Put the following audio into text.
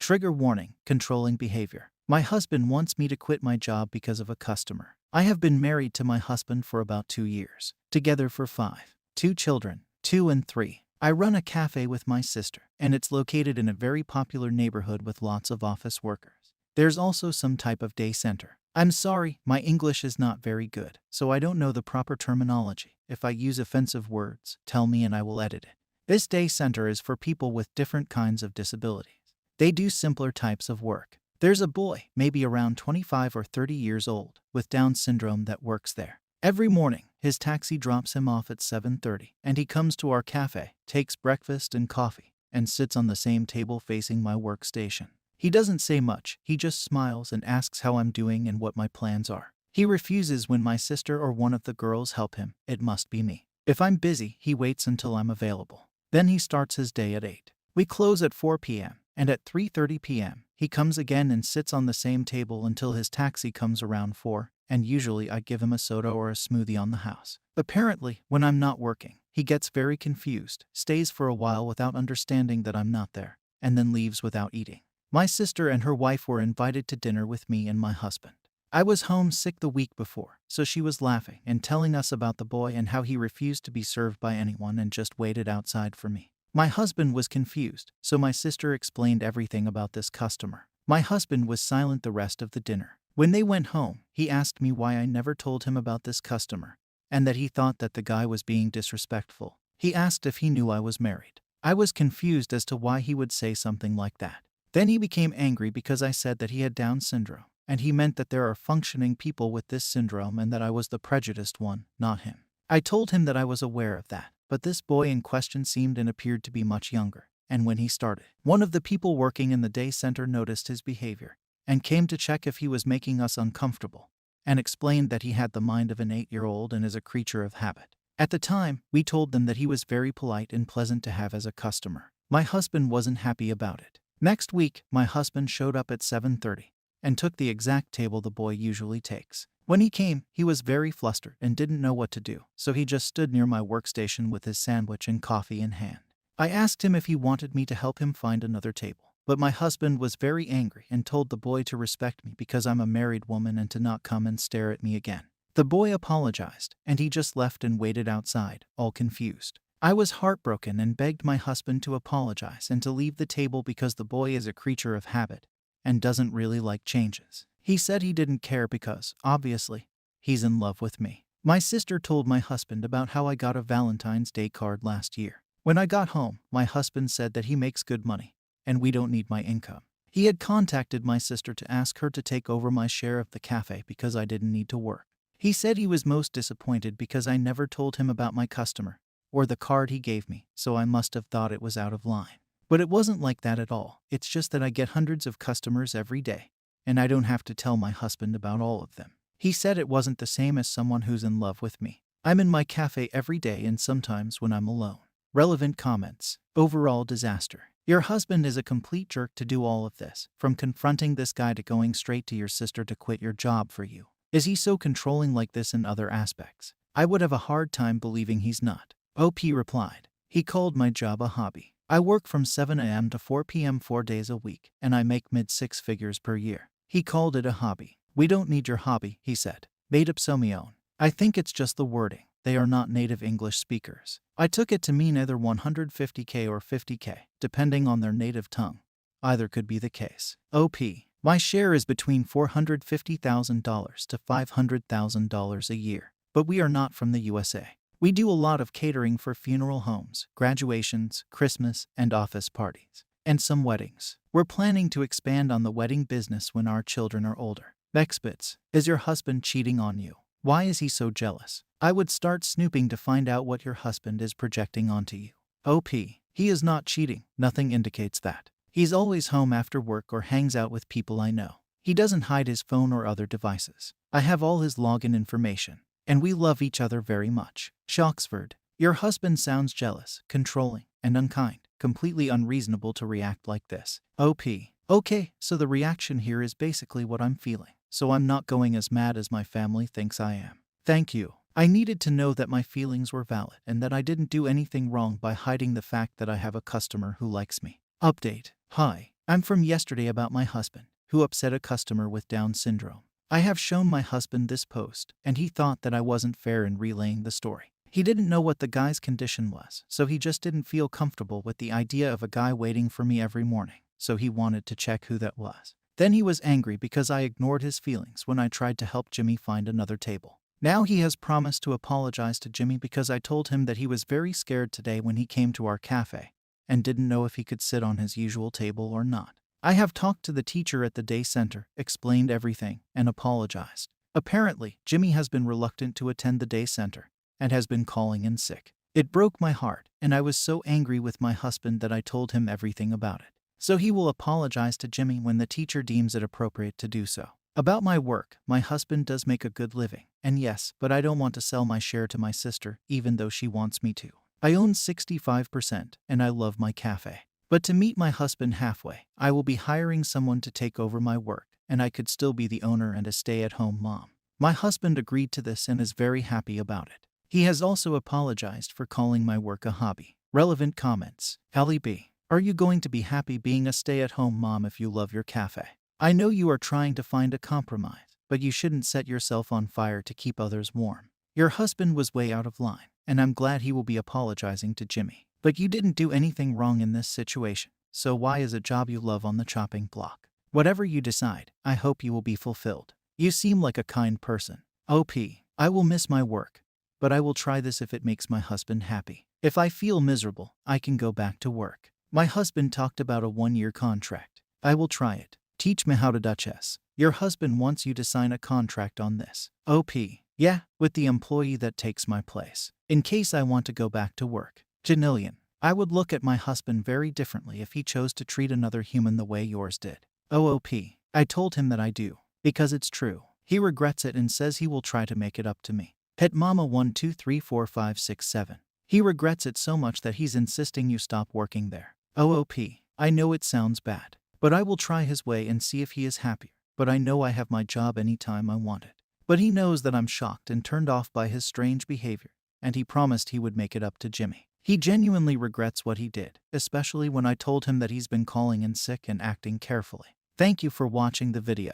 Trigger warning, controlling behavior. My husband wants me to quit my job because of a customer. I have been married to my husband for about 2 years. Together for 5. 2 children, 2 and 3. I run a cafe with my sister, and it's located in a very popular neighborhood with lots of office workers. There's also some type of day center. I'm sorry, my English is not very good, so I don't know the proper terminology. If I use offensive words, tell me and I will edit it. This day center is for people with different kinds of disabilities. They do simpler types of work. There's a boy, maybe around 25 or 30 years old, with Down syndrome that works there. Every morning, his taxi drops him off at 7:30, and he comes to our cafe, takes breakfast and coffee, and sits on the same table facing my workstation. He doesn't say much, he just smiles and asks how I'm doing and what my plans are. He refuses when my sister or one of the girls help him. It must be me. If I'm busy, he waits until I'm available. Then he starts his day at 8. We close at 4 p.m., and at 3:30 p.m., he comes again and sits on the same table until his taxi comes around 4, and usually I give him a soda or a smoothie on the house. Apparently, when I'm not working, he gets very confused, stays for a while without understanding that I'm not there, and then leaves without eating. My sister and her wife were invited to dinner with me and my husband. I was homesick the week before, so she was laughing and telling us about the boy and how he refused to be served by anyone and just waited outside for me. My husband was confused, so my sister explained everything about this customer. My husband was silent the rest of the dinner. When they went home, he asked me why I never told him about this customer, and that he thought that the guy was being disrespectful. He asked if he knew I was married. I was confused as to why he would say something like that. Then he became angry because I said that he had Down syndrome, and he meant that there are functioning people with this syndrome and that I was the prejudiced one, not him. I told him that I was aware of that, but this boy in question seemed and appeared to be much younger, and when he started, one of the people working in the day center noticed his behavior and came to check if he was making us uncomfortable, and explained that he had the mind of an 8-year-old and is a creature of habit. At the time, we told them that he was very polite and pleasant to have as a customer. My husband wasn't happy about it. Next week, my husband showed up at 7:30 and took the exact table the boy usually takes. When he came, he was very flustered and didn't know what to do, so he just stood near my workstation with his sandwich and coffee in hand. I asked him if he wanted me to help him find another table, but my husband was very angry and told the boy to respect me because I'm a married woman and to not come and stare at me again. The boy apologized, and he just left and waited outside, all confused. I was heartbroken and begged my husband to apologize and to leave the table because the boy is a creature of habit and doesn't really like changes. He said he didn't care because, obviously, he's in love with me. My sister told my husband about how I got a Valentine's Day card last year. When I got home, my husband said that he makes good money, and we don't need my income. He had contacted my sister to ask her to take over my share of the cafe because I didn't need to work. He said he was most disappointed because I never told him about my customer, or the card he gave me, so I must have thought it was out of line. But it wasn't like that at all. It's just that I get hundreds of customers every day, and I don't have to tell my husband about all of them. He said it wasn't the same as someone who's in love with me. I'm in my cafe every day and sometimes when I'm alone. Relevant comments. Overall disaster. Your husband is a complete jerk to do all of this, from confronting this guy to going straight to your sister to quit your job for you. Is he so controlling like this in other aspects? I would have a hard time believing he's not. OP replied. He called my job a hobby. I work from 7 a.m. to 4 p.m. 4 days a week, and I make mid-6 figures per year. He called it a hobby. We don't need your hobby, he said. Made up so me own. I think it's just the wording. They are not native English speakers. I took it to mean either 150K or 50K, depending on their native tongue. Either could be the case. OP. My share is between $450,000 to $500,000 a year, but we are not from the USA. We do a lot of catering for funeral homes, graduations, Christmas, and office parties, and some weddings. We're planning to expand on the wedding business when our children are older. Next bits. Is your husband cheating on you? Why is he so jealous? I would start snooping to find out what your husband is projecting onto you. OP. He is not cheating. Nothing indicates that. He's always home after work or hangs out with people I know. He doesn't hide his phone or other devices. I have all his login information, and we love each other very much. Shoxford. Your husband sounds jealous, controlling, and unkind. Completely unreasonable to react like this. OP. Okay, so the reaction here is basically what I'm feeling. So I'm not going as mad as my family thinks I am. Thank you. I needed to know that my feelings were valid and that I didn't do anything wrong by hiding the fact that I have a customer who likes me. Update. Hi. I'm from yesterday about my husband, who upset a customer with Down syndrome. I have shown my husband this post, and he thought that I wasn't fair in relaying the story. He didn't know what the guy's condition was, so he just didn't feel comfortable with the idea of a guy waiting for me every morning, so he wanted to check who that was. Then he was angry because I ignored his feelings when I tried to help Jimmy find another table. Now he has promised to apologize to Jimmy because I told him that he was very scared today when he came to our cafe and didn't know if he could sit on his usual table or not. I have talked to the teacher at the day center, explained everything, and apologized. Apparently, Jimmy has been reluctant to attend the day center and has been calling in sick. It broke my heart, and I was so angry with my husband that I told him everything about it. So he will apologize to Jimmy when the teacher deems it appropriate to do so. About my work, my husband does make a good living, and yes, but I don't want to sell my share to my sister, even though she wants me to. I own 65%, and I love my cafe. But to meet my husband halfway, I will be hiring someone to take over my work, and I could still be the owner and a stay-at-home mom. My husband agreed to this and is very happy about it. He has also apologized for calling my work a hobby. Relevant comments. Ellie B. Are you going to be happy being a stay-at-home mom if you love your cafe? I know you are trying to find a compromise, but you shouldn't set yourself on fire to keep others warm. Your husband was way out of line, and I'm glad he will be apologizing to Jimmy. But you didn't do anything wrong in this situation, so why is a job you love on the chopping block? Whatever you decide, I hope you will be fulfilled. You seem like a kind person. OP. I will miss my work, but I will try this if it makes my husband happy. If I feel miserable, I can go back to work. My husband talked about a 1-year contract. I will try it. Teach me how to Duchess. Your husband wants you to sign a contract on this. OP. Yeah, with the employee that takes my place, in case I want to go back to work. Janillian. I would look at my husband very differently if he chose to treat another human the way yours did. OOP. I told him that I do, because it's true. He regrets it and says he will try to make it up to me. Pet Mama 1234567. He regrets it so much that he's insisting you stop working there. OOP. I know it sounds bad, but I will try his way and see if he is happier. But I know I have my job anytime I want it. But he knows that I'm shocked and turned off by his strange behavior, and he promised he would make it up to Jimmy. He genuinely regrets what he did, especially when I told him that he's been calling in sick and acting carefully. Thank you for watching the video.